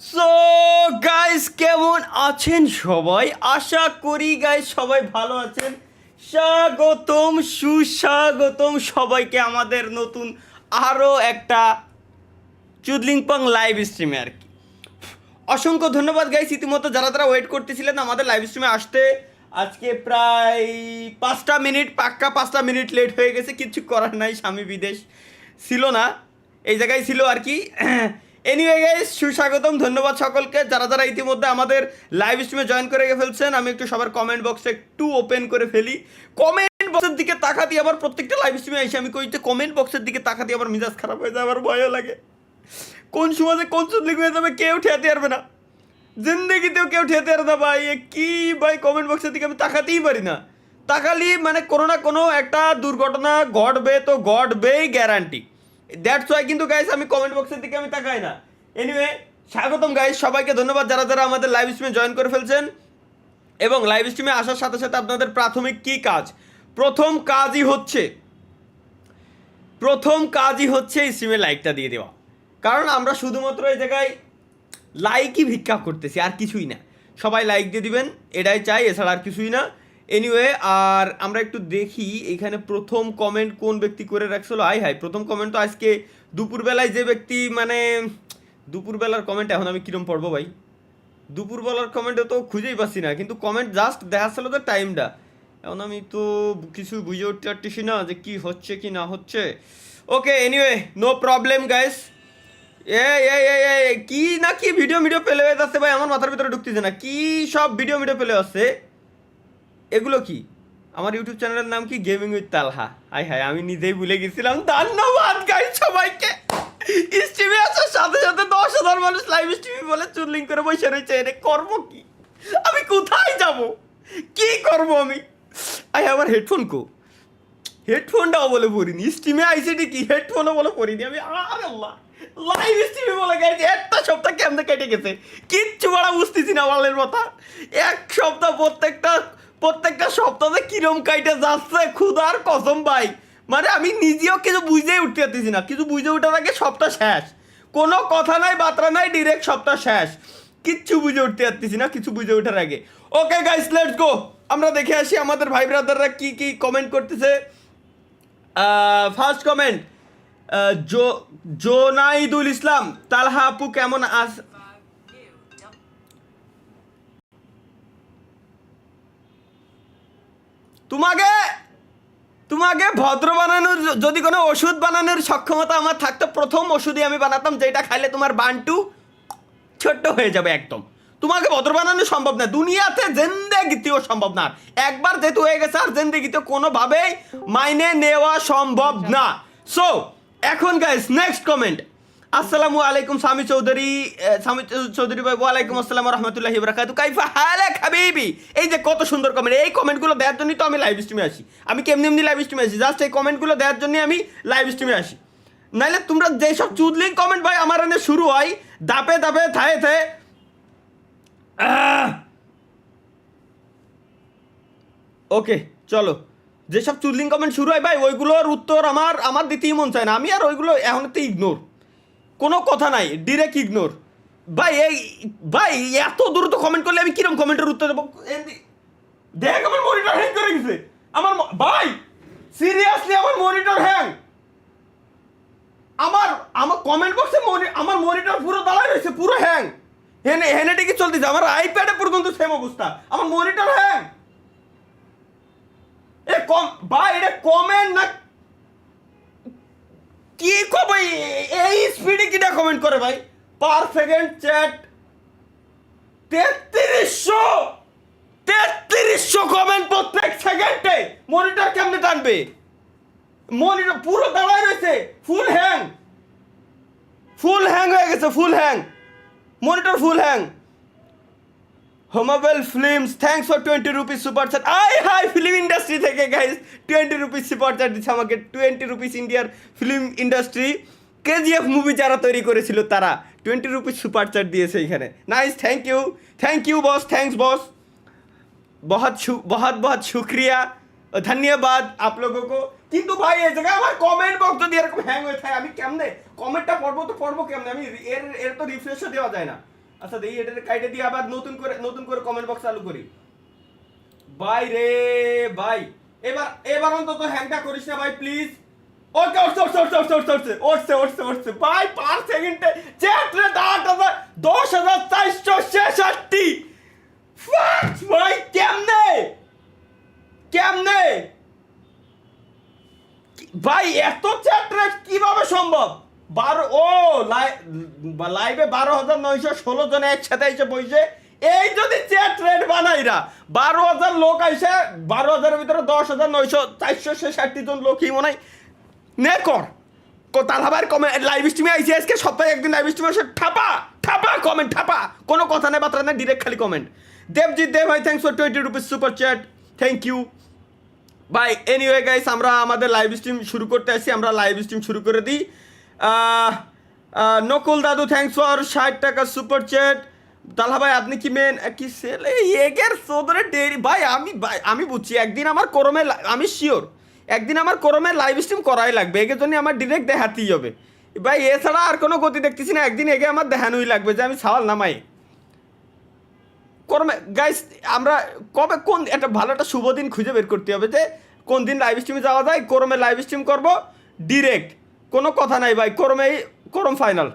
So guys, কেমন আছেন সবাই? আশা করি গাইস সবাই ভালো আছেন। স্বাগতম, সুস্বাগতম সবাইকে আমাদের নতুন আরও একটা চুদলিংপং লাইভ স্ট্রিমে আর কি। অসংখ্য ধন্যবাদ গাইস, ইতিমধ্যে যারা যারা ওয়েট করতেছিলেন আমাদের লাইভ স্ট্রিমে আসতে। আজকে প্রায় 5টা মিনিট, পাক্কা 5টা মিনিট লেট হয়ে গেছে, কিচ্ছু করার নাই, স্বামী বিদেশ ছিল না, এই জায়গায় ছিল আর কি। এনিওয়ে গাইস, সুস্বাগতম, ধন্যবাদ সকলকে যারা যারা ইতিমধ্যে আমাদের লাইভ স্ট্রিমে জয়েন করে ফেলছেন। আমি একটু সবার কমেন্ট বক্সটা একটু ওপেন করে ফেলি। কমেন্ট বক্সের দিকে তাকাতে আবার প্রত্যেকটা লাইভ স্ট্রিমে এসে আমি কইতে কমেন্ট বক্সের দিকে তাকাতে আবার মিজাজ খারাপ হয়ে যায়, আমার ভয়ও লাগে। কোন সমাজে কোন চুদলিক হয়ে যাবে কেউ ঠেয়াতে পারবে না, জিন্দগিতেও কেউ ঠেয়াতে পারবে না ভাই। এ কি ভাই, কমেন্ট বক্সের দিকে আমি তাকাতেই পারি না। তাকালি মানে কোনো না কোনো একটা দুর্ঘটনা ঘটবে, তো ঘটবেই গ্যারান্টি। দ্যাটস ওয়াই কিন্তু গাইস আমি কমেন্ট বক্সের দিকে আমি তাকাই না। এনিওয়ে, স্বাগতম গাইস, সবাইকে ধন্যবাদ যারা যারা আমাদের লাইভ স্ট্রিমে জয়েন করে ফেলছেন। এবং লাইভ স্ট্রিমে আসার সাথে সাথে আপনাদের প্রাথমিক কি কাজ? প্রথম কাজই হচ্ছে এই স্ট্রিমে লাইকটা দিয়ে দেওয়া। কারণ আমরা শুধুমাত্র এই জায়গায় লাইকই ভিক্ষা করতেছি, আর কিছুই না। সবাই লাইক দিয়ে দিবেন, এটাই চাই, এছাড়া আর কিছুই না। এনিওয়ে, আর আমরা একটু দেখি এখানে প্রথম কমেন্ট কোন ব্যক্তি করে রাখছিল। হাই, প্রথম কমেন্ট তো আজকে দুপুরবেলায় যে ব্যক্তি, মানে দুপুরবেলার কমেন্ট এখন আমি কিরম পড়বো ভাই? দুপুরবেলার কমেন্টে তো খুঁজেই পাচ্ছি না, কিন্তু কমেন্ট জাস্ট দেখাচ্ছিল তো টাইমটা। এখন আমি তো কিছু বুঝে উঠতে পারতেছি না যে কি হচ্ছে কি না হচ্ছে। ওকে, এনিওয়ে, নো প্রবলেম গাইস। কি না কি ভিডিও পেলে আসছে ভাই, আমার মাথার ভিতরে ঢুকতেছে না। কি সব ভিডিও পেলে আসছে এগুলো? কি আমার ইউটিউব চ্যানেলের নাম কি? Gaming with Talha. হাই, আমি নিজেই ভুলে গেছিলাম। ধন্যবাদ গাইস সবাইকে। স্ট্রিমে আসার সাথে সাথে 10,000 মানুষ লাইভ স্ট্রিমে বলে চুদলিং করে বসে রয়েছে। এনে করব কি? আমি কোথায় যাব? কি করব আমি? আমার হেডফোন কো? হেডফোনটাও বলে পড়িনি। স্ট্রিমে আইসি কি হেডফোনও বলে পড়িনি আমি। আরে আল্লাহ, লাইভ স্ট্রিমে বলে গেছে। একটা সপ্তাহ কেমনে কেটে গেছে কিচ্ছু বড়া বুঝতেছি না বালের কথা। এক সপ্তাহ, প্রত্যেকটা সপ্তাহে কিরম কাইটে যাচ্ছে ক্ষুধার কসম ভাই। মানে আমি নিজেও কিছু বুঝেই উঠতে পারতেছি না। কিছু বুঝে ওঠার আগে সপ্তাহ শেষ, কোনো কথা নাই বার্তা নাই, ডিরেক্ট সপ্তাহ শেষ। কিচ্ছু বুঝে উঠতে পারতেছি না কিছু বুঝে ওঠার আগে। ওকে গাইস, লেটস গো। আমরা দেখে আসি আমাদের ভাই ব্রাদাররা কি কি কমেন্ট করতেছে। ফার্স্ট কমেন্ট, জোনাইদুল ইসলাম, তালহা আপু কেমন আস? তোমাকে তোমাকে ভদ্র বানানোর যদি কোনো ওষুধ বানানোর সক্ষমতা আমার থাকতো, প্রথম ওষুধই আমি বানাতাম, যেটা খাইলে তোমার বান্টু ছোট্ট হয়ে যাবে একদম। তোমাকে ভদ্র বানানো সম্ভব না, দুনিয়াতে জিন্দেগিতেও সম্ভব না। একবার যেহেতু হয়ে গেছে আর জিন্দেগিতে কোনোভাবেই মাইনে নেওয়া সম্ভব না। সো এখন গাইস, নেক্সট কমেন্ট। আসসালামু আলাইকুম স্বামী চৌধুরী ভাই। ওয়ালাইকুম আসসালাম রহমতুল্লাহি বারাকাতু। কাইফা হালাক হাবিবি। এই যে কত সুন্দর কমেন্ট, এই কমেন্টগুলো দেওয়ার জন্যই তো আমি লাইভ স্ট্রিমে আসি। আমি কেমনি লাইভ স্ট্রিমে আসি, জাস্ট এই কমেন্টগুলো দেওয়ার জন্যই আমি লাইভ স্ট্রিমে আসি। নাইলে তোমরা যেসব চুদলিং কমেন্ট ভাই আমার এনে শুরু হয় দাপে দাপে থায়ে থায়ে, ওকে চলো, যেসব চুদলিং কমেন্ট শুরু হয় ভাই ওইগুলোর উত্তর আমার দিতেই মন চায় না। আমি আর ওইগুলো এখন ইগনোর, কোনো কথা নাই, ডিরেক্ট ইগনোর। ভাই ভাই এত দ্রুত কমেন্ট করলে আমি কিরম কমেন্টের উত্তর দেবো? দেখ আমার মনিটর হ্যাং করে গেছে। ভাই সিরিয়াসলি আমার মনিটর হ্যাং। আমার আমার কমেন্ট বক্সে আমার মনিটর পুরো দাঁড়ায় রয়েছে, পুরো হ্যাং। হেনে টিকে চলতেছে, আমার আইপ্যাডে পর্যন্ত সেম অবস্থা, আমার মনিটর হ্যাং। ভাই এটা কমেন্ট না কি কবে এই স্পিডে কিটা কমেন্ট করে ভাই? পার সেকেন্ড চ্যাট 3300 কমেন্ট প্রত্যেক সেকেন্ডে। মনিটর কেমনে টানবে? মনিটর পুরো দাঁড়ায় রয়েছে, ফুল হ্যাং হয়ে গেছে, full hang, monitor full hang. Hombale films, thanks for 20 rupees super chat. Hi film industry থেকে গাইস 20 রুপিস সুপার চ্যাট দিচ্ছে আমাকে। 20 রুপিস ইন্ডিয়ার ফিল্ম ইন্ডাস্ট্রি, কেজিএফ মুভি যারা তৈরি করেছিল তারা 20 রুপিস সুপার চ্যাট দিয়েছে এখানে। Nice, thank you boss, thanks boss, बहुत बहुत শুক্রিয়া, ধন্যবাদ আপ লোগো কো। কিন্তু ভাই এই জায়গায় আমার কমেন্ট বক্স যদি এরকম হ্যাং হয়ে থাকে আমি কেমনে কমেন্টটা পড়বো? তো পড়বো কেমনে আমি? এর তো রিফ্রেশও দেওয়া যায় না। আচ্ছা দেখি এটা কাইটে দিয়ে আবার নতুন করে কমেন্ট বক্স চালু করি। ভাই রে ভাই, এবার অন্তত হ্যাংটা করিস না ভাই প্লিজ। ওকে উঠছে ভাই, পার সেকেন্ডে চ্যাট রেট 10,466। ভাই কেমনে ভাই এত চ্যাট রেট কিভাবে সম্ভব? লাইভে 12,916 জন একসাথে এসে বসে, এই যদি চ্যাট রেট বানাইরা 12,000 লোক আইসে, 12,000-এর ভিতরে 10,966 জন লোকই মনে হয় নে কর তালহাবার কমেন্ট লাইভ স্ট্রিমে আইসি আজকে সপ্তাহে একদিন লাইভ স্ট্রিমে এসে ঠাপা কমেন্ট ঠাপা, কোনো কথা নেই বার্তা নেই, ডিরেক্ট খালি কমেন্ট। দেবজিৎ দেব ভাই thanks for 20 rupees super chat, thank you ভাই। এনিওয়ে গাইস, আমরা আমাদের লাইভ স্ট্রিম শুরু করতে আসি, আমরা লাইভ স্ট্রিম শুরু করে দিই। নকুল দাদু থ্যাংকস ফর 60 টাকা সুপার চ্যাট। তালহা ভাই আপনি কি মেন কি সেলে এগের সোদরে ডেরি ভাই? আমি বুঝছি একদিন আমার করমে, আমি শিওর একদিন আমার করমে লাইভ স্ট্রিম করাই লাগবে, এগের জন্য আমার ডিরেক্ট দেখাতেই হবে ভাই, এছাড়া আর কোনো গতি দেখতেছি না। একদিন এগে আমার দেখানোই লাগবে যে আমি সাওয়াল নামাই করমে। গাইস আমরা কবে কোন একটা ভালো একটা শুভ দিন খুঁজে বের করতে হবে যে কোন দিন লাইভ স্ট্রিমে যাওয়া যায়, করমে লাইভ স্ট্রিম করবো ডিরেক্ট, কোনো কথা নাই ভাই। করম ফাইনাল,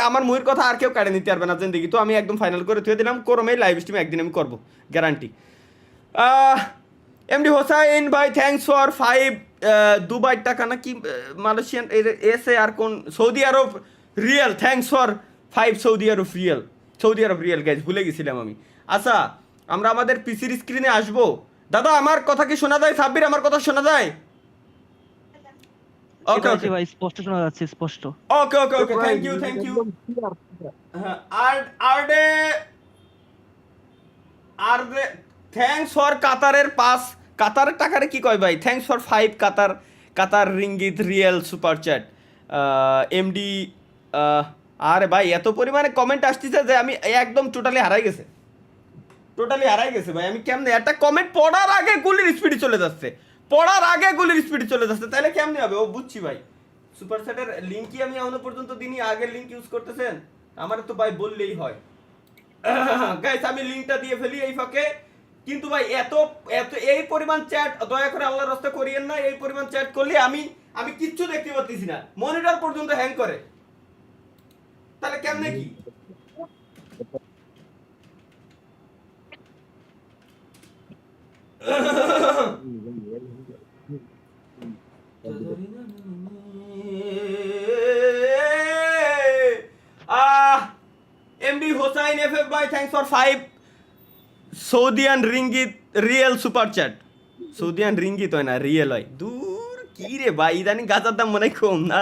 আমার মুহির কথা আর কেউ কাটে নিতে পারবে না জিন্দিগি, তো আমি একদম ফাইনাল করে থুয়ে দিলাম, করমে লাইভ স্ট্রিম একদিন আমি করবো গ্যারান্টি। এমডি হোসাইন ভাই থ্যাংকস ফর 5 দুবাই টাকা না কি মালয়েশিয়ান এসে আর কোন Saudi Arab real, thanks for 5 Saudi Arab real guys, ভুলে গেছিলাম আমি। আচ্ছা আমরা আমাদের পিসির স্ক্রিনে আসবো। দাদা আমার কথা কি শোনা যায়? সাব্বির আমার কথা শোনা যায়? ওকে ওকে ভাই স্পষ্ট শোনা যাচ্ছে, স্পষ্ট। Okay thank you. আর থ্যাংকস ফর কাতারের পাস, কাতারের টাকারে কি কয় ভাই? Thanks for 5 Qatar ringgit riyal super chat MD. আরে ভাই এত পরিমাণে কমেন্ট আসতেছে যে আমি একদম টোটালি হারাই গেছে ভাই। আমি কেমনে একটা কমেন্ট পড়ার আগে গুলির স্পিডে চলে যাচ্ছে, তাহলে কেমনে হবে? ও বুঝছি ভাই, সুপার চ্যাটের লিঙ্কই আমি এখনো পর্যন্ত দিনই, আগের লিঙ্ক ইউজ করতেছেন আমার তো ভাই বললেই হয়। গাইস আমি লিঙ্কটা দিয়ে ফেলি এই ফাঁকে, কিন্তু ভাই এত এই পরিমাণ চ্যাট দয়া করে আল্লাহর রাস্তা করিয়েন না। এই পরিমাণ চ্যাট করলে আমি কিচ্ছু দেখতে পাচ্ছি না, মনিটর পর্যন্ত হ্যাং করে, তাহলে কেমনে কি? এমডি হোসাইন এফএফ ভাই থ্যাংকস ফর 5 সৌদিয়ান রিঙ্গিত রিয়েল সুপার চ্যাট। সৌদিয়ান রিঙ্গিত হয় না, রিয়েল হয়। দূর কি রে ভাই, ইদানিং গাজার দাম মনে হয় কম না,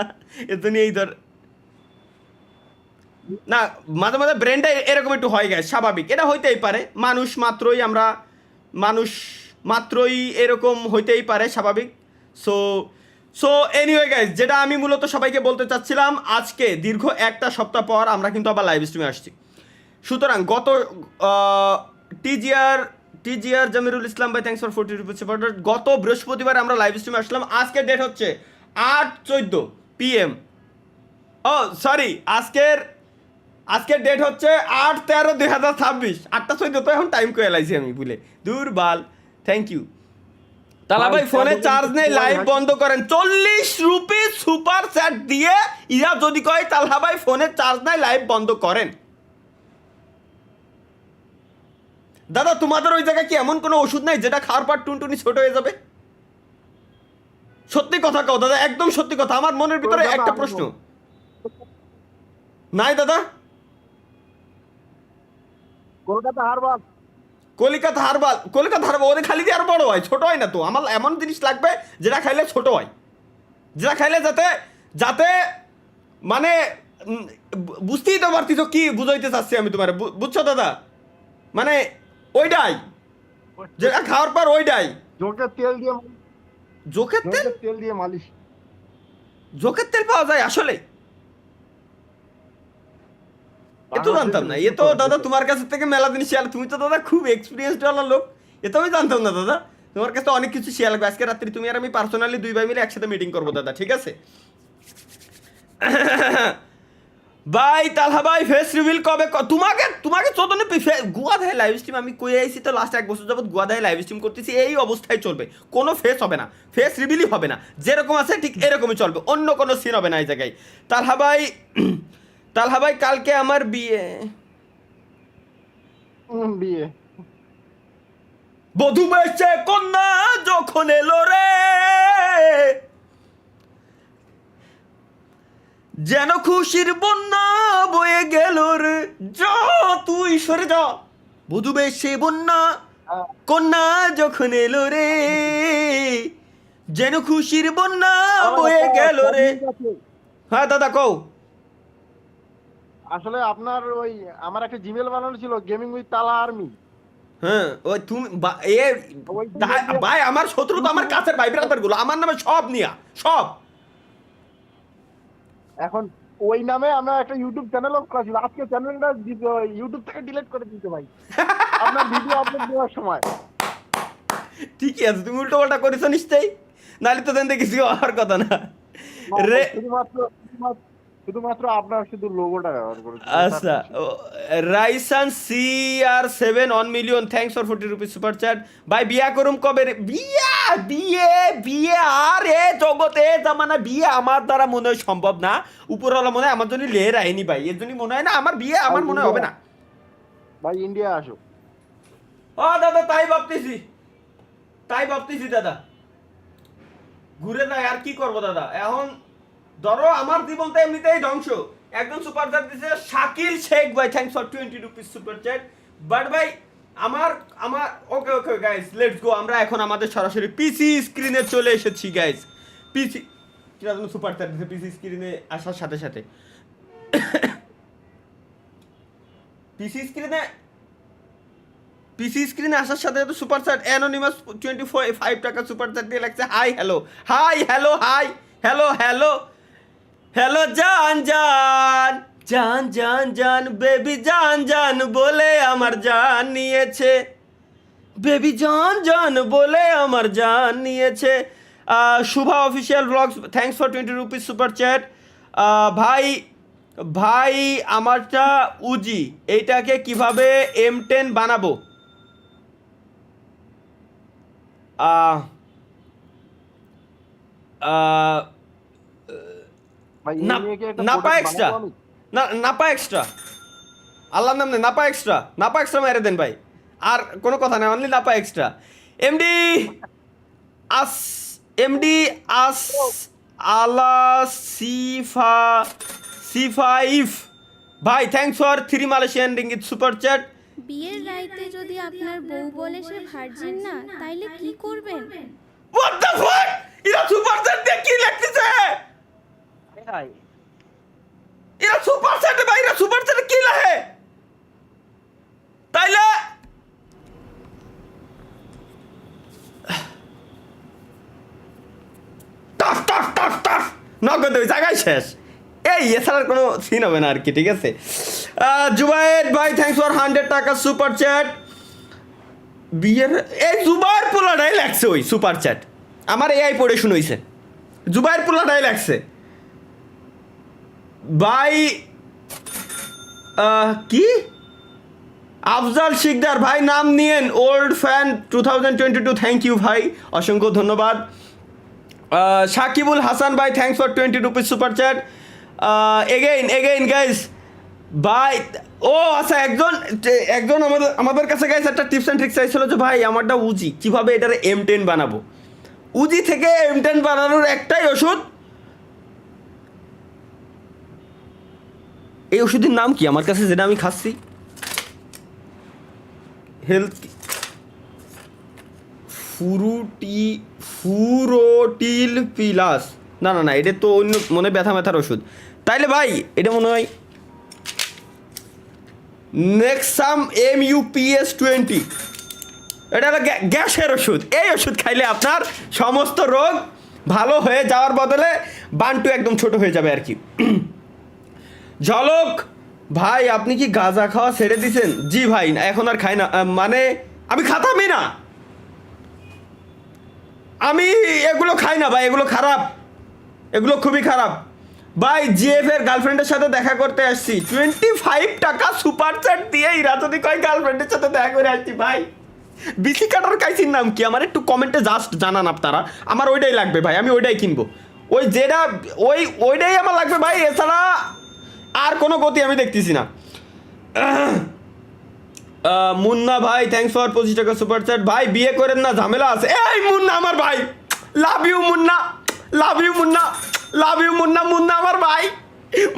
এর জন্য এই ধর না মাঝে মাঝে ব্রেনটা এরকম একটু হয় গেছে, স্বাভাবিক, এটা হইতেই পারে, মানুষ মাত্রই এরকম হইতেই পারে, স্বাভাবিক। সো এনিওয়ে গাইজ, যেটা আমি মূলত সবাইকে বলতে চাচ্ছিলাম, আজকে দীর্ঘ একটা সপ্তাহ পর আমরা কিন্তু আবার লাইভ স্ট্রিমে আসছি। সুতরাং গত টিজিআর জামিরুল ইসলাম ভাই থ্যাংকস ফর 40 রুপিস সাপোর্টার। গত বৃহস্পতিবার আমরা লাইভ স্ট্রিমে আসলাম, আজকের ডেট হচ্ছে 8/14 PM। ও সরি, আজকের ডেট হচ্ছে 8/13/2026। 8/14 তো এখন টাইম করে এলাইছি আমি ভুলে, দুর্বাল। Thank you. তালা ভাই ফোনে চার্জ নেই, লাইভ বন্ধ করেন। 40 রুপিস সুপার চ্যাট দিয়ে ইরা যদি কয় তালহা ভাই ফোনে চার্জ নাই, লাইভ বন্ধ করেন। দাদা তোমাদের ওই জায়গায় কি এমন কোনো ওষুধ নাই যেটা খাওয়ার পর টুনটুনি ছোট হয়ে যাবে? সত্যি কথা কও দাদা, একদম সত্যি কথা, আমার মনের ভিতরে একটা প্রশ্ন নাই দাদা। কলিকাতা হারবাল ওদের খালি দিয়ে আর বড় হয়, ছোট হয় না তো। আমার এমন জিনিস লাগবে যেটা খাইলে ছোট হয়, যেটা খাইলে যাতে মানে বুঝতেই তো পারতিস কি বুঝাইতে চাচ্ছি আমি তোমার, বুঝছো দাদা? মানে ওইটাই যেটা খাওয়ার পর ওইটাই। জোকের তেল দিয়ে মালিশ, জোকের তেল পাওয়া যায় আসলে? এ তো জানতাম না। এ তো দাদা তোমার কাছ থেকে মেলা দিন শেয়ার, তুমি তো দাদা খুব এক্সপিরিয়েন্সড ওয়ালা লোক, এ তো আমি জানতাম না দাদা। তোমার কাছে অনেক কিছু শেয়ার লাগবে। আজকে রাত্রি তুমি আর আমি পার্সোনালি 2 ভাই মিলে একসাথে মিটিং করবো দাদা, ঠিক আছে? ভাই তালহা ভাই ফেস রিভিল কবে তোমাকে তোমাকে চোদনে গোয়া দেয় লাইভ স্ট্রিম আমি কই আইছি তো লাস্ট 1 বছর যাবত গোয়া দেয় লাইভ স্ট্রিম করতেছি এই অবস্থায় চলবে কোনো ফেস হবে না ফেস রিভিলই হবে না যেরকম আছে ঠিক এরকমই চলবে অন্য কোনো সিন হবে না এই জায়গায় তালহা ভাই তালহা ভাই কালকে আমার বিয়ে বিয়ে বধূ বেশে কন্যা যখন এলো রে যেন খুশির বন্যা বয়ে গেল রে যা তুই সরে যা বধূ বেশে বন্যা কন্যা যখন এলো রে যেন খুশির বন্যা বয়ে গেল রে হ্যাঁ দাদা কও আসলে আপনার ওই আমার একটা জিমেল বানানো ছিল গেমিং উইথ তালা আর্মি হ্যাঁ ওই তুমি ভাই আমার শত্রু তো আমার কাছের ভাই ব্রাদার গুলো আমার নামে সব নিয়া সব এখন ওই নামে আমরা একটা ইউটিউব চ্যানেলও করেছিল আজকে চ্যানেলটা ইউটিউব থেকে ডিলিট করে দিতে ভাই আপনার ভিডিও আপলোড দেওয়ার সময় ঠিকই আছে তুমি উল্টো পাল্টা করেছো নিশ্চয়ই নাহলে তো দেন কিছু হওয়ার কথা না রে শুধুমাত্র আপনার শুধু লোগোটা ব্যবহার করেছি আচ্ছা Raisan CR7 1 million thanks for 40 rupees super chat ভাই বিয়া করুম কবে রে বিয়া বিয়ে বিয়ে আরে জগতে জামানা বিয়ে আমার দ্বারা মনে হয় সম্ভব না উপরওয়ালা মনে হয় আমার জন্য লের আইনি ভাই এর জন্য মনে হয় না আমার বিয়ে আমার মনে হবে না ভাই ইন্ডিয়া আসো ও দাদা তাই ভাবতেছি দাদা ঘুরে যায় আর কি করবো দাদা এখন ধরো আমার জীবন তো এমনিতেই ধ্বংস একজন সুপার চ্যাট দিছে শাকিল শেখ ভাই thanks for 20 rupees super chat but ভাই আমার আমার ওকে ওকে গাইস লেটস গো আমরা এখন আমাদের সরাসরি পিসি স্ক্রিনে চলে এসেছি গাইস পিসি কিরা জন্য সুপার চ্যাট দিছে পিসি স্ক্রিনে আসার সাথে সাথে পিসি স্ক্রিনে আসার সাথে সাথে সুপার চ্যাট অ্যানোনিমাস 25 টাকা সুপার চ্যাট দিয়ে লাগছে হাই হ্যালো হ্যালো হ্যালো জান জান জান জান জান বেবি জান জান বলে আমার জান নিয়েছে বেবি জান জান বলে আমার জান নিয়েছে Shuva official blogs thanks for 20 rupees super chat ভাই ভাই আমারটা উজি এইটাকে কিভাবে M10 বানাবো নাপা এক্সট্রা আল্লাহর নাম নেই নাপা এক্সট্রা মেরে দেন ভাই আর কোনো কথা নেই অনলি নাপা এক্সট্রা এমডি আস আলা সিফাইফ ভাই thanks for 3 Malaysian ringgit super chat বিয়ের রাইতে যদি আপনার বউ বলে সে ভার্জিন না তাইলে কি করবেন হোয়াট দ্য ফাক এরা সুপার চ্যাট দিয়ে কি লিখতেছে এরা সুপার চ্যাটে ভাই এরা সুপার চ্যাটে কি লেখে তাইলে টাফ নগদ ওই জায়গায় শেষ এই এছাড়ার কোনো সিন হবে না আর কি ঠিক আছে জুবাইর ভাই থ্যাঙ্কস ফর 100 টাকা সুপার চ্যাট বিয়ের এই জুবাইর পোলাটাই লাগছে ওই সুপার চ্যাট আমার এআই পড়ে শুনইছে জুবাইর পোলাটাই লাগছে ভাই কি আফজাল শিকদার ভাই নাম নিয়েন ওল্ড ফ্যান 2022 থ্যাংক ইউ ভাই অসংখ্য ধন্যবাদ সাকিবুল হাসান ভাই thanks for 20 rupees super chat again guys ভাই ও আচ্ছা একজন আমাদের কাছে গাইস একটা টিপস অ্যান্ড ট্রিক্স চাইছিল যে ভাই আমারটা উজি কীভাবে এটার M10 বানাবো উজি থেকে M10 বানানোর একটাই ওষুধ এই ওষুধের নাম কি আমার কাছে যেটা আমি খাচ্ছি হেলথ ফুরোটিল পিলাস না এটা তো অন্য মনে ব্যথার ওষুধ তাইলে ভাই এটা মনে হয় নেক্সাম MUPS20 এটা হলো গ্যাসের ওষুধ এই ওষুধ খাইলে আপনার সমস্ত রোগ ভালো হয়ে যাওয়ার বদলে বান্টু একদম ছোট হয়ে যাবে আর কি ঝলক ভাই আপনি কি গাঁজা খাওয়া ছেড়ে দিয়েছেন জি ভাই এখন আর খাই না মানে আমি খাতামই না আমি এগুলো খাই না ভাই এগুলো খারাপ এগুলো খুবই খারাপ ভাই জিএফ এর গার্লফ্রেন্ডের সাথে দেখা করতে আসছি 25 টাকা সুপার চ্যাট দিয়ে এরা যদি কয় গার্লফ্রেন্ডের সাথে দেখা করে আসছি ভাই বিসি কাটার কাইসির নাম কি আমার একটু কমেন্টে জাস্ট জানান আপনারা আমার ওইটাই লাগবে ভাই আমি ওইটাই কিনবো ওই যেটা ওইটাই আমার লাগবে ভাই এছাড়া আর কোনো গতি আমি দেখতেছি না মুন্না ভাই থ্যাঙ্কস ফর 25 টাকা সুপার চ্যাট ভাই বিয়ে করেন না ঝামেলা আছে এই মুন্না আমার ভাই love you Munna love you Munna love you Munna Munna আমার ভাই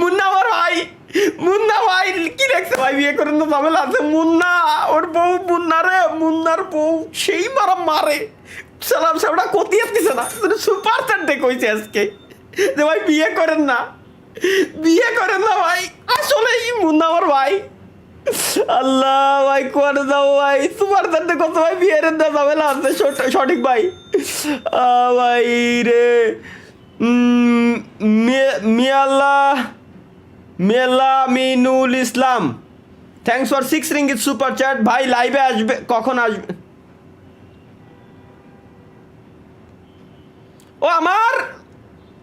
মুন্না আমার ভাই মুন্না ভাই কি দেখছে ভাই বিয়ে করেন না ঝামেলা আছে মুন্না ওর বউ মুন্না রে মুন্নার বউ সেই মারে সালাম সামটা কতি আসতেছে না সুপার চ্যাট দেখছে আজকে যে ভাই বিয়ে করেন না ভাই আসলে মুন্না আমার ভাই আল্লাহ ভাই করে দাও ভাই সুপার চ্যাটে কত ভাই বিয়ের না ঝামেলা আছে সঠিক ভাই ভাই রে মেলা Minul Islam thanks for 6 ringgit super chat ভাই লাইভে আসবে কখন আসবে ও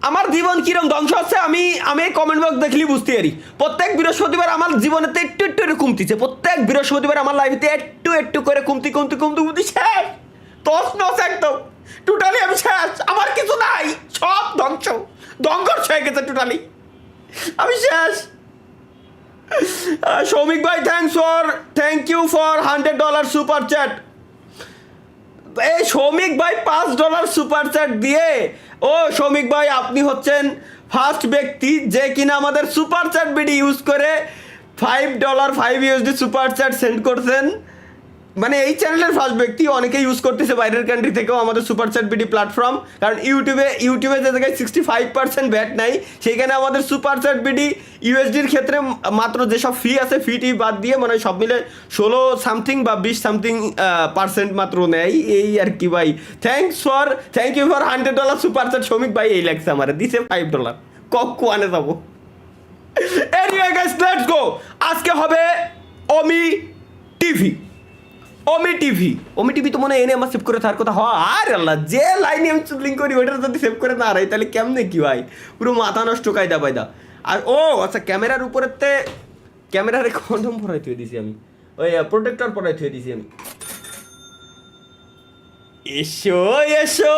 আমার জীবন কিরম ধ্বংস হচ্ছে আমি কমেন্ট বক্স দেখলি বুঝতে পারি প্রত্যেক বৃহস্পতিবার আমার জীবনেতে একটু একটু করে কমতিছে প্রত্যেক বৃহস্পতিবার আমার লাইফেতে একটু করে কমতি শেষ তস নস একদম টোটালি আমি শেষ আমার কিছু নাই সব ধ্বংস হয়ে গেছে টোটালি আমি শেষ সৌমিক ভাই thank you for $100 super chat এই সৌমিক ভাই $5 সুপার চ্যাট দিয়ে ও সৌমিক ভাই আপনি হচ্ছেন ফার্স্ট ব্যক্তি যে কিনা আমাদের সুপার চ্যাট বিডি ইউজ করে $5 সুপার চ্যাট সেন্ড করছেন মানে এই চ্যানেলের ফার্স্ট ব্যক্তি অনেকে ইউজ করতেছে বাইরের কান্ট্রি থেকেও আমাদের সুপার চ্যাট বিডি প্ল্যাটফর্ম কারণ ইউটিউবে যে জায়গায় 65% ব্যাট নাই সেইখানে আমাদের সুপার চ্যাট বিডি ইউএসডির ক্ষেত্রে মাত্র যেসব ফি আছে ফিটি বাদ দিয়ে মানে সব মিলে 16 সামথিং বা 20 সামথিং % মাত্র নেয় এই আর কি ভাই thank you for $100 super chat শ্রমিক ভাই এই লাগছে আমার দিছে $5 কোয়ানে যাবো এনিওয়ে গাইস লেটস গো আজকে হবে ওমি টিভি তো মনে এনে আমার সেভ করে থাকার কথা হয় আর আল্লাহ যে লাইনে আমি চুদলিং করি ওইটা যদি সেভ করে না রাই তাহলে কেমনে কি ভাই পুরো মাথা নষ্ট কায়দা বাইদা আর ও আচ্ছা ক্যামেরার উপরেতে ক্যামেরারে কন্ডম পরাই থুয়ে দিছি আমি ওই প্রোটেক্টর পরাই থুয়ে দিছি আমি এসো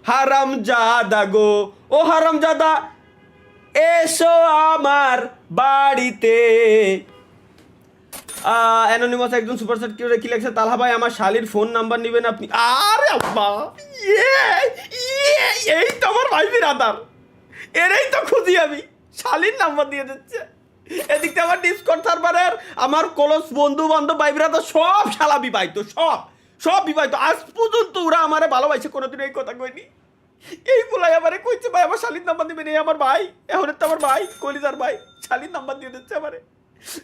হারামজাদা গো ও হারামজাদা এসো আমার বাড়িতে অ্যানোনিমাস একজন সুপার চ্যাট কি লেখছে তালহা ভাই আমার শালির ফোন নাম্বার নেবেন আপনি আরে আব্বা এই তো আমার ভাই বিরাদার এরই তো খুঁজি আমি শালির নাম্বার দিয়ে দিচ্ছে এদিক থেকে আমার ডিসকর্ড সার্ভারের আমার ক্লোজ বন্ধু বান্ধব ভাই বিরাদার সব শালা বিবাহিত সব বিবাহিত আজ পর্যন্ত ওরা আমারে ভালোবাসে কোনোদিন এই কথা কইনি এই বলাই আমারে কইছে ভাই আমার শালির নাম্বার দিবেন এই আমার ভাই এখন তো আমার ভাই কলিজার ভাই শালির নাম্বার দিয়ে দিচ্ছে আমারে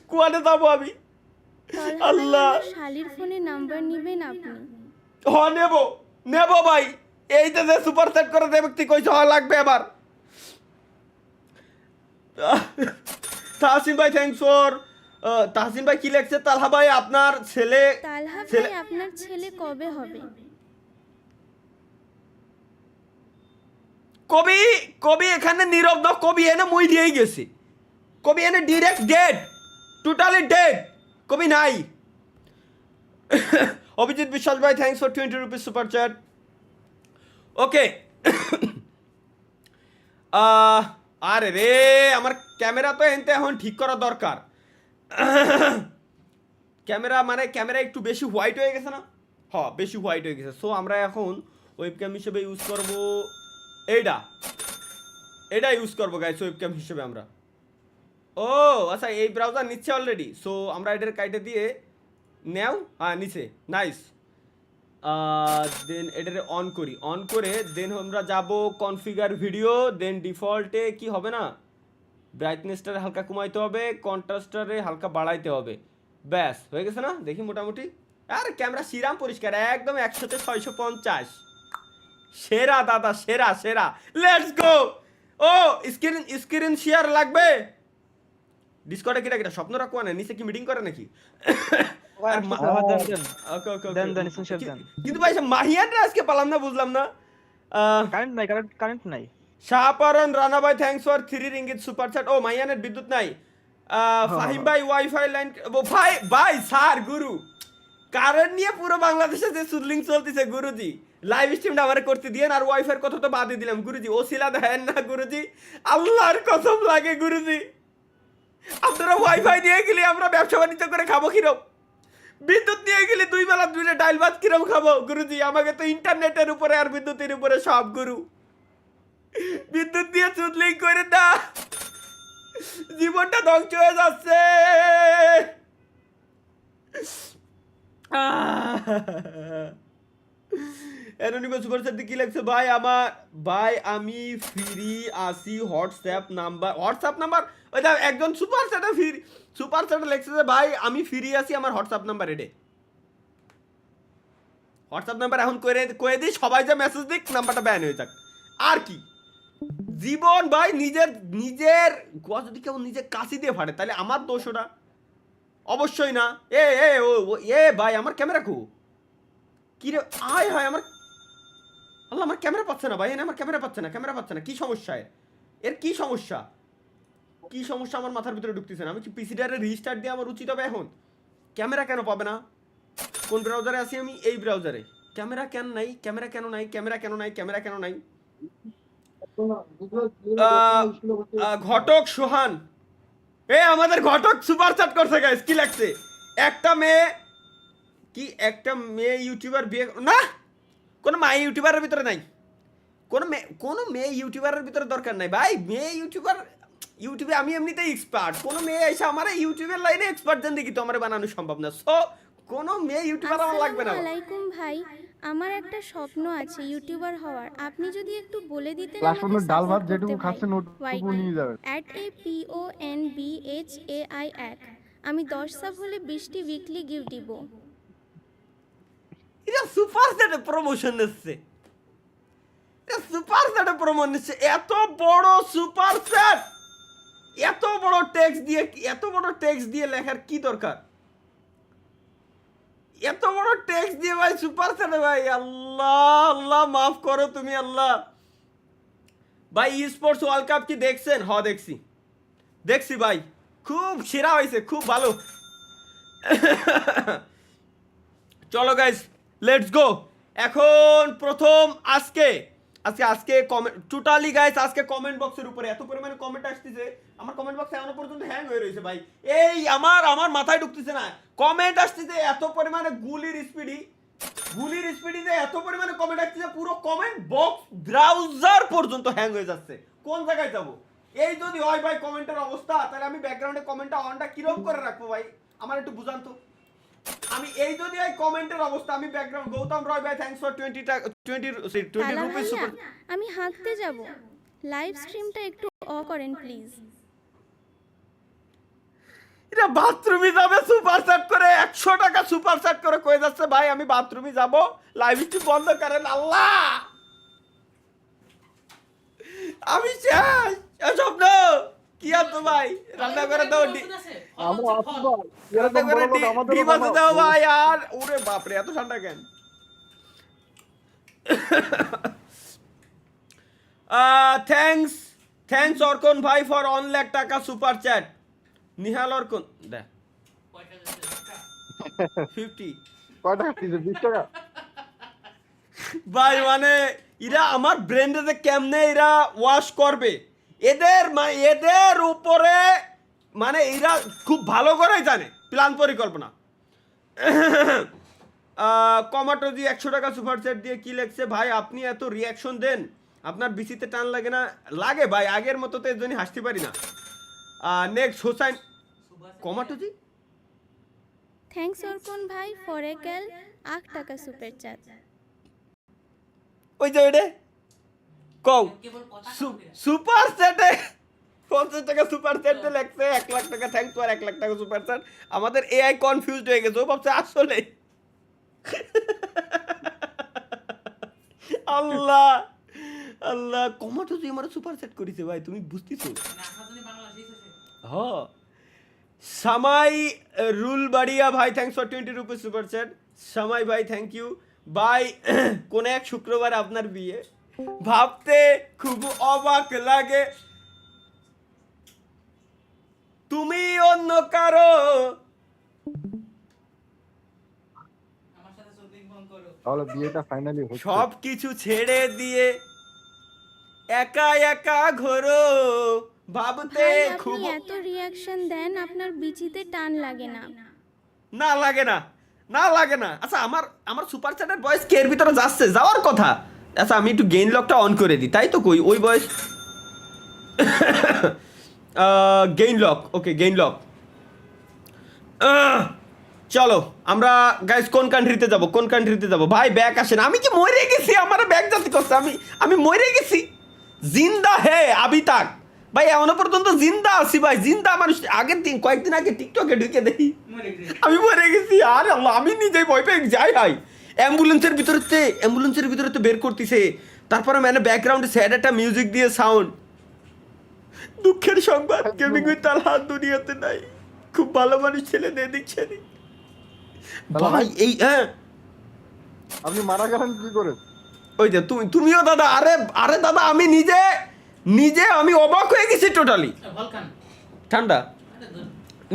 কুয়ানে যাবো আমি আল্লাহ শালির ফোনে নাম্বার নেবেন আপনি হ্যাঁ নেব ভাই এইটা যে সুপার সেট করে দেবে ব্যক্তি কইছে হ্যাঁ লাগবে আবার তাহসিন ভাই থ্যাঙ্কস ফর তাহসিন ভাই কি লেখছে তালহা ভাই আপনার ছেলে কবে হবে কবি এখানে নীরব না কবি এনে মই দিয়েই গেছে কবি এনে ডিরেক্ট ডেট টোটালি ডেট কবি নাই অভিজিৎ বিশ্বাস ভাই থ্যাঙ্কস ফর $20 সুপার চ্যাট ওকে আরে রে আমার ক্যামেরা তো এনতে এখন ঠিক করা দরকার ক্যামেরা একটু বেশি হোয়াইট হয়ে গেছে না হ্যাঁ বেশি হোয়াইট হয়ে গেছে সো আমরা এখন ওয়েবক্যাম হিসেবে ইউজ করব এটা ইউজ করবো গাইস ওয়েবক্যাম হিসেবে আমরা ও আচ্ছা এই ব্রাউজার নিচ্ছে অলরেডি সো আমরা এটার কাইটে দিয়ে নেও হ্যাঁ নিচে নাইস দেন এটারে অন করে দেন আমরা যাব কনফিগার ভিডিও দেন ডিফল্টে কি হবে না ব্রাইটনেসটারে হালকা কমাইতে হবে কন্ট্রাস্টারে হালকা বাড়াইতে হবে ব্যাস হয়ে গেছে না দেখি মোটামুটি আর ক্যামেরা সিরাম পরিষ্কার একদম 100 তে 650 সেরা দাদা সেরা লেটস গো ও স্ক্রিন শেয়ার লাগবে ডিসকর্ডে কিটা স্বপ্ন রাখবো না নিচে কি মিটিং করে নাকি কিন্তু ভাই মাহিয়ানরা আজকে পালাম না বুঝলাম না কারেন্ট নাই শাহপারন রানা ভাই thanks for 3 ringgit super chat. ও মাইয়ানের বিদ্যুৎ নাই। ফাহিম ভাই ওয়াইফাই লাইন ভাই ভাই স্যার গুরু কারেন্ট নিয়ে পুরো বাংলাদেশে যে সুদলিং চলতেছে গুরুজি, লাইভ স্ট্রিমটা আমার করতে দিয়েন, আর ওয়াইফাইয়ের কথা তো বাদই দিলাম গুরুজি, ওসিলা দেন না গুরুজি, আল্লাহর কসম লাগে গুরুজি, আপনারা ওয়াইফাই নিয়ে গেলে আমরা ব্যবসা বাণিজ্য করে খাবো কিরম, বিদ্যুৎ নিয়ে গেলে 2 বেলা 2 ডাইল ভাত কিরম খাবো গুরুজি, আমাকে তো ইন্টারনেটের উপরে আর বিদ্যুতের উপরে সব গুরু, বিদ্যুৎ দিয়ে সুদলিং করে না, জীবনটা ধ্বংস হয়ে যাচ্ছে। অ্যানোনিমাস সুপার চ্যাট কি লাগছে ভাই? আমার ভাই আমি ফ্রি আসি হোয়াটসঅ্যাপ নাম্বার ওই দা একজন সুপার চ্যাটে লেখছে যে ভাই আমি ফ্রি আসি, আমার হোয়াটসঅ্যাপ নাম্বার এডে, হোয়াটসঅ্যাপ নাম্বার এখন করে দিই, সবাই যে মেসেজ দিক নাম্বারটা ব্যান হয়ে যাক, আর কি জীবন ভাই নিজের গোয়া যদি কেউ নিজের কাশি দিয়ে ফাটে তাহলে আমার দোষ ওটা অবশ্যই না। এ ভাই আমার ক্যামেরা কো কি রে, আয় হয় আমার আল্লাহ, আমার ক্যামেরা পাচ্ছে না ভাই, আমার ক্যামেরা পাচ্ছে না, কি সমস্যা এর কি সমস্যা আমার মাথার ভিতরে ঢুকতেছে না, আমি কি পিসিটারে রিস্টার্ট দিয়ে আমার উচিত হবে এখন? ক্যামেরা কেন পাবে না? কোন ব্রাউজারে আছি আমি? এই ব্রাউজারে ক্যামেরা কেন নাই? ঘটক সোহান, আমাদের ঘটক সুপার চ্যাট করছে গাইস, কি লাগছে? একটা মেয়ে ইউটিউবার বিয়ে না, কোনো মেয়ে ইউটিউবারের ভিতরে নাই, কোনো মেয়ে ইউটিউবারের ভিতরে দরকার নাই ভাই, মেয়ে ইউটিউবে আমি এমনিতেই এক্সপার্ট, কোনো মেয়ে এসে আমার ইউটিউবের লাইনে এক্সপার্ট জান দেখি তো আমার বানানো সম্ভব না, সো কোনো মেয়ে ইউটিউবার আমার লাগবে না। আসসালামু আলাইকুম ভাই, আমার একটা স্বপ্ন আছে ইউটিউবার হওয়ার, আপনি যদি একটু বলে দিতেন ক্লাসরুমের ডাল ভাত যেটুকু খাচ্ছেন ওটুকু নিয়ে যাবেন। @PONBHAI আমি 10 সাব হলে 20টি উইকলি গিফট দিব। এটা সুপার চ্যাটে প্রমোশন নিচ্ছে, এত বড় সুপার চ্যাট, এত বড় টেক্সট দিয়ে লেখার কি দরকার? এত বড় টেক্সট দিয়ে ভাই সুপার চ্যাটে ভাই, আল্লাহ মাফ করো তুমি আল্লাহ। ভাই ই স্পোর্টস ওয়ার্ল্ড কাপ কি দেখছেন? দেখছি ভাই, খুব সেরা হয়েছে, খুব ভালো। চলো গাইস লেটস গো। এখন প্রথম আজকে কমেন্ট টোটালি গাইস, আজকে কমেন্ট বক্সের উপরে এত পরিমাণে কমেন্ট আসতেছে, আমার কমেন্ট বক্স এখনো পর্যন্ত হ্যাং হয়ে রয়েছে ভাই, এই আমার মাথায় ঢুকতেছে না, কমেন্ট আসতেছে এত পরিমাণে গুলির স্পিডে এত পরিমাণে কমেন্ট আসতেছে, পুরো কমেন্ট বক্স ব্রাউজার পর্যন্ত হ্যাং হয়ে যাচ্ছে, কোন জায়গায় যাব? এই যদি হয় ভাই কমেন্টের অবস্থা, তাহলে আমি ব্যাকগ্রাউন্ডে কমেন্টটা অনটা কিরকম করে রাখবো ভাই, আমার একটু বুঝান তো। আমি এই যদি এই কমেন্টের অবস্থা, আমি ব্যাকগ্রাউন্ড গৌতম রয় ভাই থ্যাঙ্কস ফর 20 রুপিস সুপার। আমি হাঁটতে যাব, লাইভ স্ট্রিমটা একটু অফ করেন প্লিজ। এটা বাথরুমে যাবে সুপার চ্যাট করে, 100 টাকা সুপার চ্যাট করে কয়ে যাচ্ছে ভাই আমি বাথরুমে যাব, লাইভ স্ট্রিম বন্ধ করেন আল্লাহ, আমি শেষ। স্বপ্ন কি আছে ভাই, রান্না করে দাও, আমরা আসি ভাই, রান্না করে ডিম আছে দাও ভাই, আর ওরে বাপরে এত ঠান্ডা কেন? থ্যাঙ্কস অর্কন ভাই ফর 1 লাখ টাকা সুপার চ্যাট। নিহাল অর্কন দে 50 কয় টাকা দিছে? 20 টাকা ভাই, মানে এরা আমার ব্রেন্ডে যে কেমনে এরা ওয়াশ করবে, এদের উপরে মানে এরা খুব ভালো করেই জানে প্ল্যান পরিকল্পনা। কমাটোজি 100 টাকা সুপার চ্যাট দিয়ে কি লেখছে ভাই, আপনি এত রিয়াকশন দেন, আপনার বিসিতে টান লাগে না? লাগে ভাই, আগের মতো তো এর জন্য হাসতে পারি না। নেক্সট হোসাইন কমাটোজি থ্যাঙ্কস অর্কন ভাই ফর এ ক্যাল 8 টাকা সুপার চ্যাট। ওই যে ওইটা কও সুপার চ্যাটে 50 টাকা সুপার চ্যাটে লেখছে 1 লাখ টাকা, থ্যাঙ্কস ফর 1 লাখ টাকা সুপার চ্যাট। আমাদের এআই কনফিউজড হয়ে গেছে, ও ভাবছে আসলে আল্লাহ কমাটো তুই আমার সুপার চ্যাট করিছে ভাই, তুমি বুঝতেছো? হ্যাঁ সামাই রুল বাড়িয়া ভাই thanks for 20 rupees super chat. Samai ভাই থ্যাংক ইউ ভাই। কোন এক শুক্রবার আপনার বিয়ে, ভাবতে খুব অবাক লাগে তুমি অন্য কারো। তাহলে বিয়েটা ফাইনালি হচ্ছে। সব কিছু ছেড়ে দিয়ে একা একা ঘোরো ভাবতে ভাই আপনি খুব এত রিয়াকশন দেন, আপনার বিচিতে টান লাগে না? না লাগে না, না লাগে না। আচ্ছা আমার আমার সুপার চ্যাটের বয়স কে এর ভিতরে যাচ্ছে, যাওয়ার কথা। আচ্ছা আমি একটু গেইন লকটা অন করে দিই, তাই তো কই ওই বয়স গেইন লক, ওকে গেইন লক। চলো আমরা গাইস কোন কান্ট্রিতে যাব, কোন কান্ট্রিতে যাব? ভাই ব্যাক আসেন, আমি কি মরে গেছি? আমার ব্যাক জাতি করছে, আমি মরে গেছি। জিন্দা হে আবি তাক ভাই, এখনো পর্যন্ত জিন্দা আছি ভাই, জিন্দা মানুষ। আগের দিন কয়েকদিন আগে টিকটকে ঢুকে দেখি আমি মরে গেছি। আরে আল্লাহ, আমি নিজেই ভয় পেয়ে যাই ভাই। অ্যাম্বুলেন্সের ভিতরে বের করতেছে, তারপরে মানে ব্যাকগ্রাউন্ডে স্যাড একটা মিউজিক দিয়ে সাউন্ড। দুঃখের সংবাদ, গেমিং উইথ তালহা দুনিয়াতে নাই। খুব ভালো মানুষ ছেলে দিয়ে দিচ্ছে ভাই। এই হ্যাঁ, আপনি মারা গেলেন কি করে? ওই যে তুমিও দাদা। আরে দাদা, আমি নিজে আমি অবাক হয়ে গেছি টোটালি। ঠান্ডা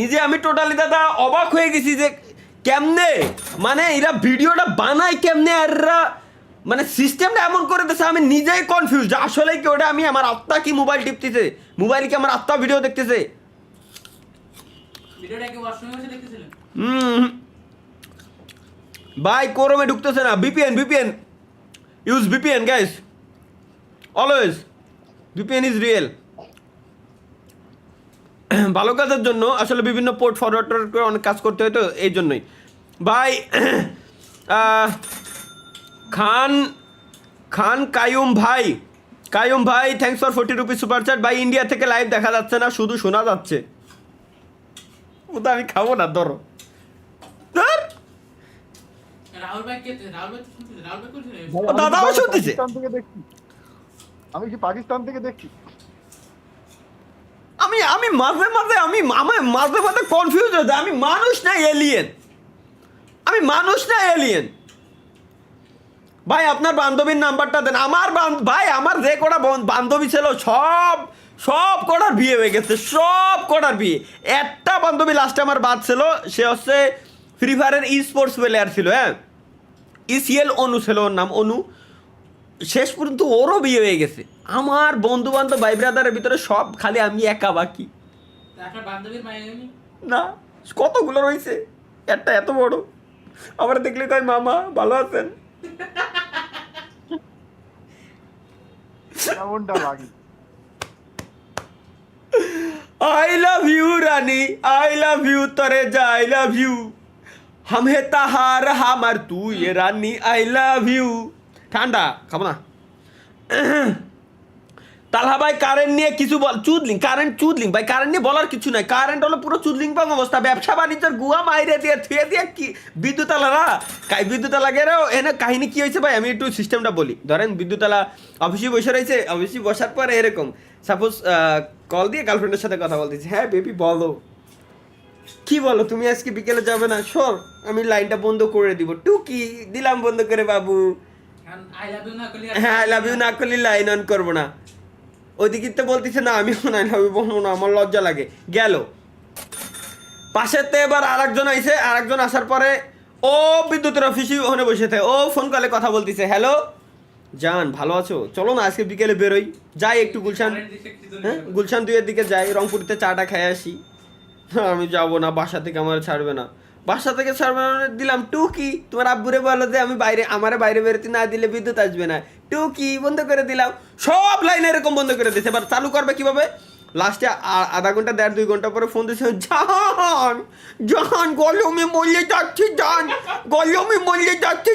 নিজে আমি টোটালি দাদা অবাক হয়ে গেছি যে কেমনে মানে এরা ভিডিওটা বানায় কেমনে, আর এরা মানে সিস্টেমটা এমন করে দিয়েছে, আমি নিজেই কনফিউজ আসলে কি ওটা আমি আমার আত্মা কি মোবাইল টিপতেছে, মোবাইল কি আমার আত্মা ভিডিও দেখতেছে। ভিডিওটা কি ওয়াশরুমে বসে দেখতেছিলেন? ভাই কোরমে ঢুকতেছে না। VPN use VPN guys, always VPN is real. ভালো কাজের জন্য আসলে বিভিন্ন পোর্ট ফরওয়ার্ড করে অনেক কাজ করতে হয়, তো এই জন্যই ভাই। খান কায়ুম ভাই thanks for 40 rupees super chat. ভাই ইন্ডিয়া থেকে লাইভ দেখা যাচ্ছে না, শুধু শোনা যাচ্ছে। ওটা আমি খাবো না, ধরো রাহুল ভাই কে? রাহুল ভাই তো শুনতেছে, রাহুল ভাই কোথায়? ভাই, আমি দাদাও কি শুনতেছে। পাকিস্তান থেকে দেখছি। আমি কি পাকিস্তান থেকে দেখছি? আমি মাঝে মাঝে কনফিউজ হয়ে যায়, আমি মানুষ না এলিয়েন, ভাই আপনার বান্ধবীর নাম্বারটা দেন। ভাই আমার যে কটা বান্ধবী ছিল সব কটার বিয়ে হয়ে গেছে, সব কটার বিয়ে। একটা বান্ধবী লাস্টে আমার বাদ ছিল, সে হচ্ছে ফ্রি ফায়ারের ই স্পোর্টস প্লেয়ার ছিল, হ্যাঁ ইসিএল অনু ছিল ওর নাম, অনু। শেষ পর্যন্ত ওরও বিয়ে হয়ে গেছে। আমার বন্ধু বান্ধব ভাই ব্রাদারের ভিতরে সব খালি আমি একা বাকি। আপনার বান্ধবীর মায়ের হয়নি? না, কতগুলো রয়েছে, একটা এত বড়, আমার দেখলে তাই মামা ভালো আছেন। কেমনটা লাগে? I love you Rani, I love you তরে যা, আই লাভ ইউ হামে তাহার হামার তুই রানী, আই লাভ ইউ। ঠান্ডা খাবো না। তালহা ভাই কারেন্ট নিয়ে কিছু বল। চুদলিং ভাই, কারেন্ট নিয়ে বলার কিছু নাই। কারেন্ট হলো পুরো চুদলিং পাং অবস্থা, ব্যবসা বাণিজ্যের গুয়া মাইরে দিয়ে থুয়ে দিয়ে কি বিদ্যুতালারা বিদ্যুতালাগেরও এনে কাহিনী কি হয়েছে ভাই, আমি একটু সিস্টেমটা বলি। ধরেন বিদ্যুতালা অফিসে বসে রয়েছে, অফিসে বসার পরে এরকম সাপোজ কল দিয়ে গার্লফ্রেন্ডের সাথে কথা বলতেছি। হ্যাঁ বেবি বলো, কি বলো তুমি আজকে বিকেলে যাবে না? সর আমি লাইনটা বন্ধ করে দিব। টুকি দিলাম বন্ধ করে বাবু। আই লাভ ইউ না করলে? হ্যাঁ আই লাভ ইউ না করলে লাইন অন করবো না। ওইদিকে তো বলতেছে না আমি আই লাভ ইউ বলবো না, আমার লজ্জা লাগে। গেল পাশেতে এবার আরেকজন আইছে, আরেকজন আসার পরে ও বিদ্যুতের অফিসে ওখানে বসে থাকে, ও ফোন কলে কথা বলতেছে। হ্যালো জান ভালো আছো, চলো না আজকে বিকেলে বেরোই, যাই একটু গুলশান, হ্যাঁ গুলশান 2-এর দিকে যাই, রংপুরিতে চাটা খেয়ে আসি। আমি যাবো না, বাসা থেকে আমার ছাড়বে না, বাসা থেকে ছাড়বে না। দিলাম টুকি, তোমার আব্বুরে বলো যে আমি বাইরে বেরোতে না দিলে বিদ্যুৎ আসবে না। টুকি বন্ধ করে দিলাম, সব লাইন এরকম বন্ধ করে দিয়েছে। এবার চালু করবে কিভাবে? লাস্টে আধা ঘন্টা 1.5-2 ঘন্টা পরে ফোন দিয়েছে, জান গলমে মরলে যাচ্ছি,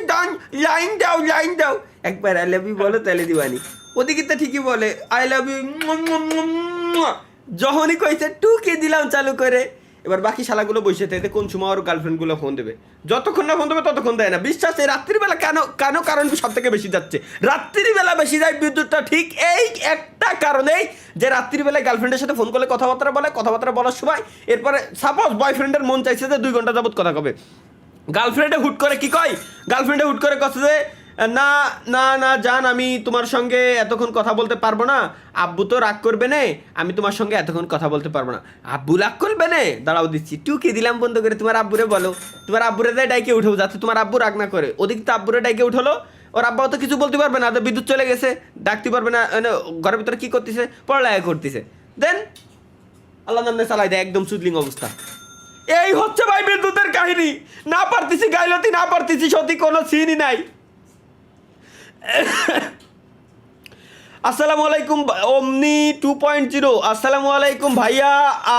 জান লাইন দাও। একবার আই লাভ ইউ বলো তাহলে দিবানি। ওদিকে তো ঠিকই বলে আই লাভ ইউ। যখনই কইছে টুকে দিলাম চালু করে। এবার বাকি শালাগুলো বসে থাকে, কোন সময় ওর গার্লফ্রেন্ডগুলো ফোন দেবে, যতক্ষণ না ফোন দেবে ততক্ষণ দেয় না। বিশ্বাস এই রাত্রিবেলা কেন কারণ সব থেকে বেশি যাচ্ছে, রাত্রিবেলা বেশি যায় বিদ্যুৎটা, ঠিক এই একটা কারণেই যে রাত্রিবেলায় গার্লফ্রেন্ডের সাথে ফোন করলে কথাবার্তা বলার সময়, এরপরে সাপোজ বয়ফ্রেন্ডের মন চাইছে যে 2 ঘন্টা যাবত কথা কবে, গার্লফ্রেন্ডে হুট করে কি কয়, গার্লফ্রেন্ডে হুট করে কথা যে না না না জান, আমি তোমার সঙ্গে এতক্ষণ কথা বলতে পারবো না। আব্বু তো রাগ করবে না, আমি তোমার সঙ্গে এতক্ষণ কথা বলতে পারবো না। আব্বু রাগ করবে না? দাঁড়াও দিচ্ছি, টুকি দিলাম বন্ধ করে। তোমার আব্বুরে বলো, তোমার আব্বুরে যাই ডাইকে উঠো, যাতে তোমার আব্বু রাগ না করে। ওদিক তো আব্বুরে ডাইকে উঠলো, ওর আব্বাও তো কিছু বলতে পারবে না, তো বিদ্যুৎ চলে গেছে, ডাকতে পারবে না। ঘরের ভিতরে কি করতেছে? পড়ালেখা করতেছে। দেন আল্লাহ নামে চালাই দেয়, একদম চুদলিং অবস্থা। এই হচ্ছে ভাই বিদ্যুতের কাহিনী। না পারতেছি গাইলতি, না পারতেছি সত্যি, কোনো সিনই নাই। আসসালামু আলাইকুম অমনি 2.0। আসসালামু আলাইকুম ভাইয়া,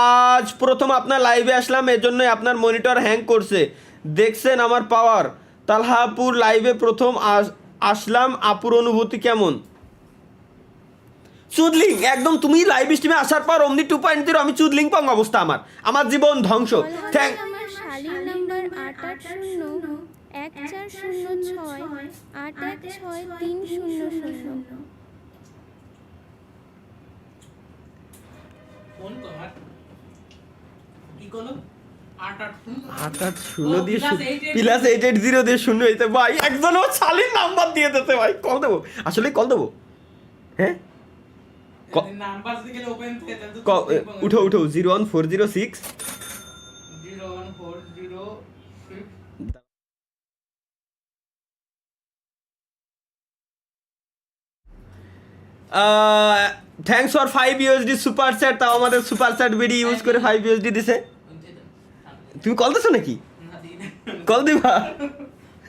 আজ প্রথম আপনার লাইভে আসলাম, এজন্যই আপনার মনিটর হ্যাং করছে। দেখছেন আমার পাওয়ার। তালহাপুর লাইভে প্রথম আসলাম, আপুর অনুভূতি কেমন? চুদলিং একদম। তুমি লাইভ স্ট্রিমে আসার পর অমনি 2.0 আমি চুদলিং পাং অবস্থা, আমার জীবন ধ্বংস। থ্যাংক আমার শালীর নাম্বার 88014068163000। ফোন কর কি করলো 88 দিয়ে +880 দিয়ে শূন্য হইতে ভাই, একজন ও শালীর নাম্বার দিয়ে দিতে ভাই। কল দেবো, আসলে কল দেবো। হ্যাঁ নাম্বার দিকে ওপেন থেকে উঠো 01406 01406 thanks for 5 USD super chat. তাও আমাদের সুপার চ্যাট বিডি ইউজ করে 5 USD দিছে। তুমি কল দিছো নাকি? কল দিবা?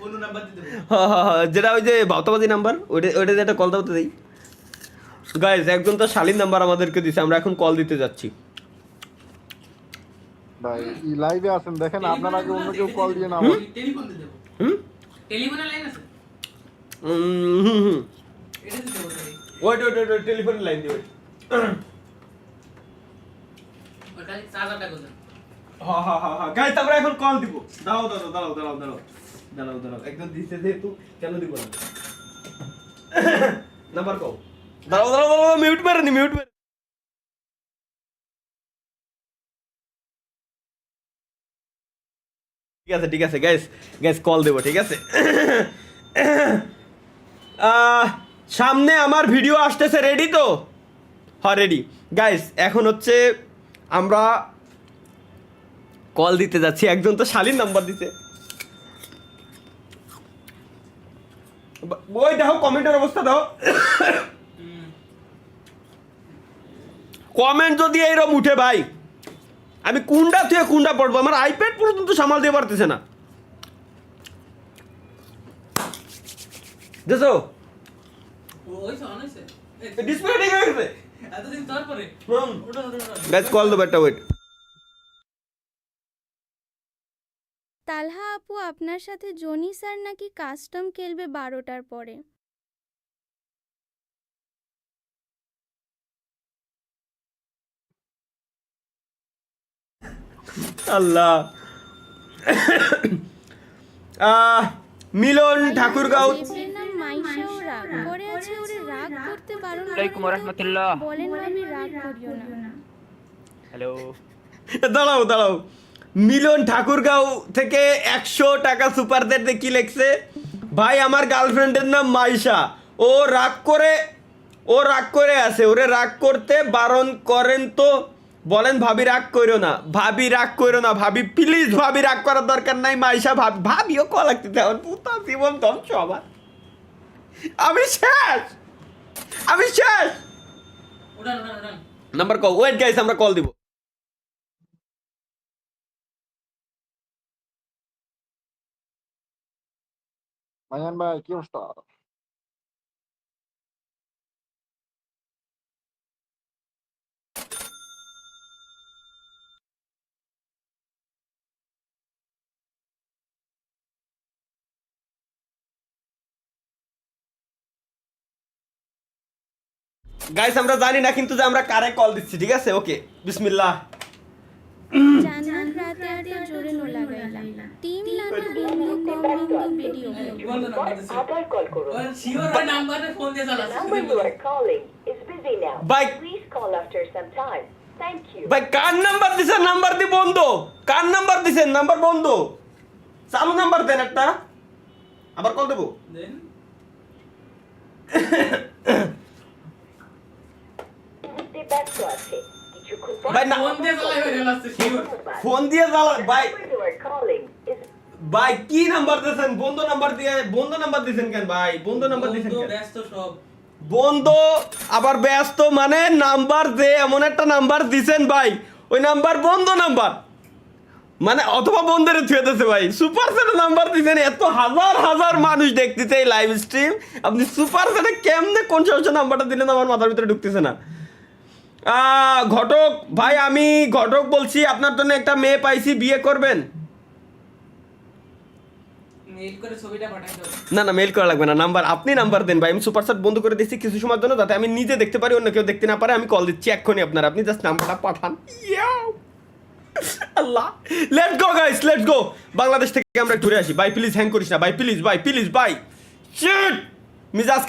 কোন নাম্বার দিতে হ্যাঁ, যেটা ওই যে ভাওতাবাজি নাম্বার, ওইটা যেটা কল দাও তো দেই। গাইজ একজন তো শালীন নাম্বার আমাদেরকে দিছে, আমরা এখন কল দিতে যাচ্ছি। ভাই লাইভে আছেন, দেখেন আপনার আগে অন্য কেউ কল দিয়ে না। টেলিফোন দিতে দেবো। টেলিফোনের লাইন আছে? এটা দিতে দেবো তাই। ওয়েট টেলিফোনের লাইন দিও। ওটা চার্জারটা কোথায়? হ্যাঁ গাইজ আমরা এখন কল দিব। দাঁড়াও একদম দিছে যেহেতু কেন দিব না? নাম্বার কও। দাঁড়াও মিউট মারেনি। ঠিক আছে গাইস কল দেবো, ঠিক আছে? সামনে আমার ভিডিও আসতেছে, রেডি তো? হ্যাঁ রেডি। গাইস এখন হচ্ছে আমরা কল দিতে যাচ্ছি। একজন তো শালীর নাম্বার দিতে। ওই দেখো কমেন্টের অবস্থা দাও। কমেন্ট যদি এইরকম উঠে ভাই, আমি কোনটা থেকে কোনটা পড়বো? আমার আইপ্যাড পর্যন্ত সামাল দিয়ে পারতেছে না। দেখো ওই তো অনেছে ডিসপ্লে ঠিক হয়ে গেছে এতদিন তারপরে ওটা গাইস কল দো বেটা, ওয়েট। তালহা আপু, আপনার সাথে জনি স্যার নাকি কাস্টম খেলবে 12টার পরে। আল্লাহ। মিলন ঠাকুরগাঁও। এর নাম মাইশাও রাগ করে আছে, ওরে রাগ করতে বারণ আসসালামু রাহমাতুল্লাহ। বলেন ভাবি রাগ করিও না। হ্যালো, দাঁড়াও মিলন ঠাকুরগাঁও থেকে 100 টাকা সুপার চ্যাট কি লেখছে? ভাই আমার গার্লফ্রেন্ডের নাম মাইশা, ও রাগ করে আছে, ওরে রাগ করতে বারণ করেন তো। বলেন ভাবি রাগ করো না, ভাবি প্লিজ, ভাবি রাগ করার দরকার নাই। মাইশা ভাবিও কল লাগতে দেওয়ার পুতা জীবন ধ্বংস আমার। আমি শেষ। ওটা নাম্বার কল। ওয়েট গাইস আমরা কল দিব। মাইয়ান ভাই কি অবস্থা? গাইস আমরা জানি না কিন্তু যে আমরা কারে কল দিচ্ছি, ঠিক আছে? ওকে বিসমিল্লাহ। জান্নাত রাতে আতে জোরে নো লাগাইলা টিম লানা বিন্দু কম বিন্দু ভিডিও কি বলতো নাম্বার দিছি ওই শিওর নাম্বারে ফোন দিয়ে চালাচ্ছে ভাই Thank you. ভাই কার নাম্বার দিছেন? নাম্বার দি বন্ধ। কার নাম্বার দিছেন? নাম্বার বন্ধ। চালু নাম্বার দেন একটা, আবার কল দেবো। দেন ব্যস্ত আছে কিছুক্ষণ পর ভাই না ফোন দিয়ে চালাই হয়ে গেল শিওর ফোন দিয়ে জ্বালা ভাই you are calling is ভাই কি নাম্বার দিয়েছেন বন্ধ নাম্বার দিয়েছেন কেন ভাই বন্ধ নাম্বার দিয়েছেন কেন ব্যস্ত সব বন্ধ আবার ব্যস্ত মানে নাম্বার দে এমন একটা নাম্বার দিছেন ভাই ওই নাম্বার বন্ধ নাম্বার মানে অথবা বন্ধের থুয়ে দিয়েছে ভাই সুপার সেটের নাম্বার দিছেন এত হাজার হাজার মানুষ দেখতেছে এই লাইভ স্ট্রিম আপনি সুপার সেটে কেমনে কোন সমস্যা নাম্বারটা দিলেন আমার মাথার ভিতরে ঢুকতেছে না ঘটক ভাই আমি ঘটক বলছি আপনার জন্য একটা মেয়ে পাইছি বিয়ে করবেন মেইল করে ছবিটা পাঠাই দাও না না মেল করা লাগবে না নাম্বার আপনি নাম্বার দেন ভাই আমি সুপার সেট বন্ধ করে দিচ্ছি কিছু সময়ের জন্য যাতে আমি নিজে দেখতে পারি অন্য কেউ দেখতে না পারে আমি কল দিচ্ছি এক্ষুনি আপনার আপনি জাস্ট নাম্বারটা পাঠান ইয়াও আল্লাহ let's go guys let's go Bangladesh থেকে আমরা ঘুরে আসি ভাই প্লিজ হ্যাং করিস না ভাই প্লিজ ভাই শিট মিজাজ